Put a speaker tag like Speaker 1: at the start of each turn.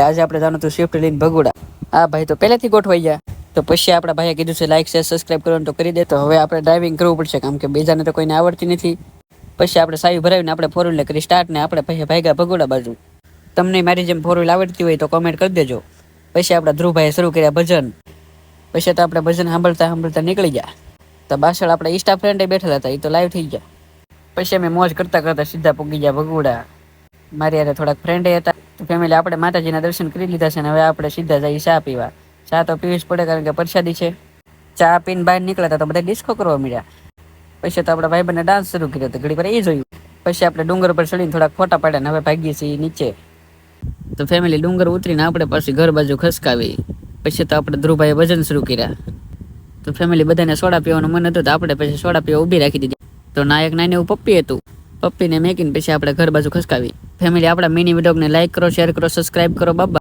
Speaker 1: આજે આપણે જવાનું હતું સ્વિફ્ટ લઈને ભગોડા. આ ભાઈ તો પહેલેથી ગોઠવાઈ ગયા. તો પછી આપણા ભાઈએ કીધું છે લાઈક શેર સબસ્ક્રાઇબ કરવાનું તો કરી દે. તો હવે આપણે ડ્રાઇવિંગ કરવું પડશે, કારણ કે બીજાને તો કોઈને આવડતી નથી. પછી આપણે સાવી ભરાવીને આપણે ફોર વ્હીલર કરી સ્ટાર્ટ ને આપણે પછી ભાગ્યા ભગોડા બાજુ. તમને મારી જેમ ફોર વ્હીલ આવડતી હોય તો કોમેન્ટ કરી દેજો. પછી આપણા ધ્રુવભાઈએ શરૂ કર્યા ભજન. પછી તો આપણે ભજન સાંભળતા નીકળી ગયા. તો પાછળ આપણા ઇન્સ્ટા ફ્રેન્ડ બેઠેલા હતા, એ તો લાઈવ થઈ ગયા. પછી અમે મોજ કરતા સીધા પૂગી ગયા ભગોડા. મારી યારે થોડાક ફ્રેન્ડ હતા. તો ફેમિલી આપણે માતાજીના દર્શન કરી લીધા છે ને હવે આપણે સીધા જઈએ ચા પીવા. ચા તો પીવી જ પડે, કારણ કે પ્રસાદી છે. ચા પીને બહાર નીકળ્યા તો બધા ડિસ્કો કરવા મળ્યા. પછી તો આપણા ભાઈબંધને ડાન્સ શરૂ કર્યો તો ઘડી પર એ જોયું. પછી આપણે ડુંગર પર ચડીને થોડાક ફોટા પાડ્યા ને હવે ભાગીએ છીએ નીચે. તો ફેમિલી ડુંગર ઉતરીને આપણે પાછી ઘર બાજુ ખસકાવી. પછી તો આપણે ધ્રુવભાઈએ ભજન શરૂ કર્યા. તો ફેમિલી બધાને સોડા પીવાનું મન હતું તો આપણે પછી સોડા પીવા ઊભી રાખી દીધી. તો નાયક નાની એવું પપ્પી હતું. પપ્પીને મેકીને પછી આપણે ઘર બાજુ ખસકાવી. ફેમિલી આપણા મિની વ્લોગને લાઈક કરો, શેર કરો, સબસ્ક્રાઇબ કરો. બાબા.